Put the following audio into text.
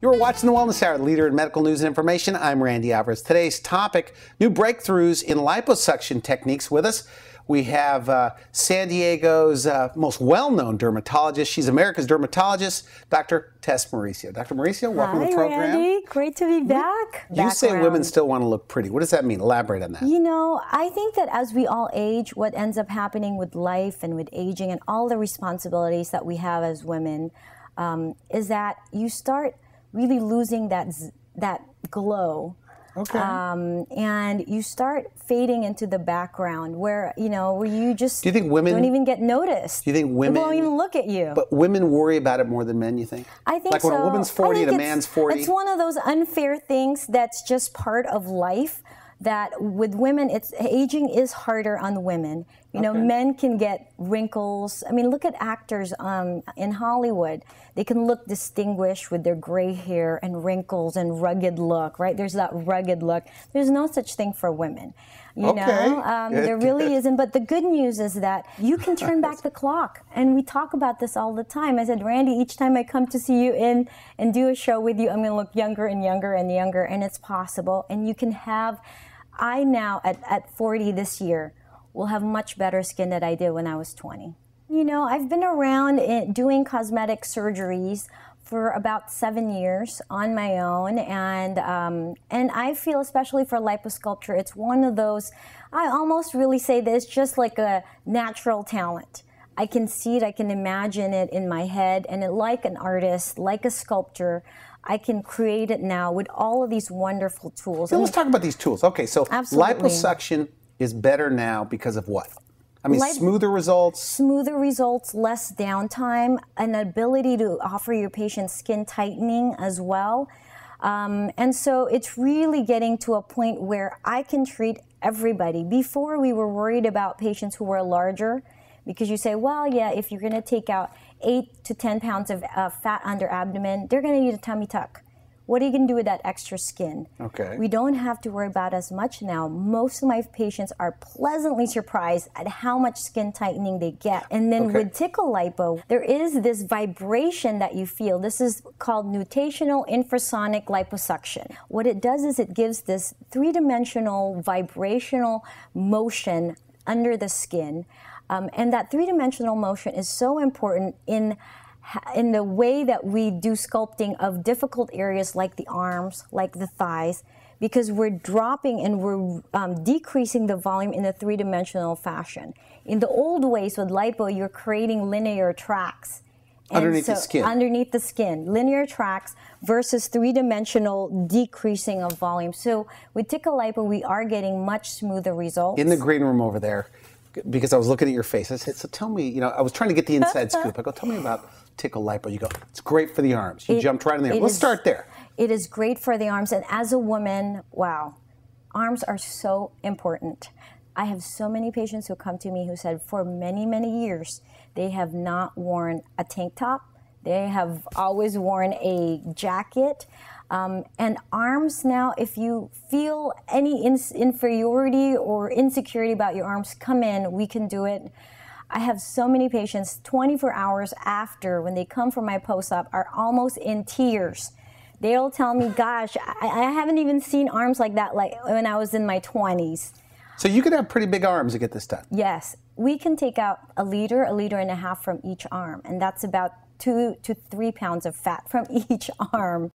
You're watching the Wellness Hour, leader in medical news and information. I'm Randy Alvarez. Today's topic, new breakthroughs in liposuction techniques. With us, we have San Diego's most well-known dermatologist. She's America's dermatologist, Dr. Tess Mauricio. Dr. Mauricio, welcome to the program. Hi, Randy. Great to be back. You say women still want to look pretty. What does that mean? Elaborate on that. You know, I think that as we all age, what ends up happening with life and with aging and all the responsibilities that we have as women is that you start really losing that glow. Okay. And you start fading into the background where you just do you think women don't even get noticed. Do you think women people don't even look at you? But women worry about it more than men, you think? I think like so. When a woman's 40 and a man's 40? It's one of those unfair things that's just part of life. That with women, aging is harder on women. You know, men can get wrinkles. I mean, look at actors in Hollywood. They can look distinguished with their gray hair and wrinkles and rugged look, right? There's that rugged look. There's no such thing for women. You know, there really isn't. But the good news is that you can turn back the clock. And we talk about this all the time. I said, Randy, each time I come to see you and do a show with you, I'm going to look younger and younger and younger. And it's possible. And you can have... I now, at 40 this year, will have much better skin than I did when I was 20. You know, I've been around doing cosmetic surgeries for about 7 years on my own, and I feel, especially for liposculpture, it's one of those, I almost really say that it's just like a natural talent. I can see it, I can imagine it in my head, and like an artist, like a sculptor, I can create it now with all of these wonderful tools. So let's talk about these tools. Okay, so liposuction is better now because of what? I mean, smoother results? Smoother results, less downtime, an ability to offer your patients skin tightening as well. And so it's really getting to a point where I can treat everybody. Before, we were worried about patients who were larger, because you say, well, yeah, if you're going to take out 8 to 10 pounds of fat under abdomen, they're going to need a tummy tuck. What are you going to do with that extra skin? Okay. We don't have to worry about as much now. Most of my patients are pleasantly surprised at how much skin tightening they get. And then with Tickle Lipo, there is this vibration that you feel. This is called nutational infrasonic liposuction. What it does is it gives this three-dimensional vibrational motion under the skin. And that three-dimensional motion is so important in the way that we do sculpting of difficult areas like the arms, like the thighs, because we're dropping and we're decreasing the volume in a three-dimensional fashion. In the old ways with lipo, you're creating linear tracks. Underneath the skin. Underneath the skin. Linear tracks versus three-dimensional decreasing of volume. So with Tickle Lipo, we are getting much smoother results. In the green room over there, because I was looking at your face, I said, so tell me, you know, I was trying to get the inside scoop. I go, tell me about Tickle Lipo. You go, it's great for the arms. You jumped right in there. Let's start there. It is great for the arms. And as a woman, wow, arms are so important. I have so many patients who come to me who said for many, many years, they have not worn a tank top. They have always worn a jacket. And arms now, if you feel any inferiority or insecurity about your arms, come in, we can do it. I have so many patients 24 hours after, when they come for my post-op, are almost in tears. They'll tell me, gosh, I haven't even seen arms like that like when I was in my 20s. So you could have pretty big arms to get this done. Yes. We can take out a liter and a half from each arm, and that's about 2 to 3 pounds of fat from each arm.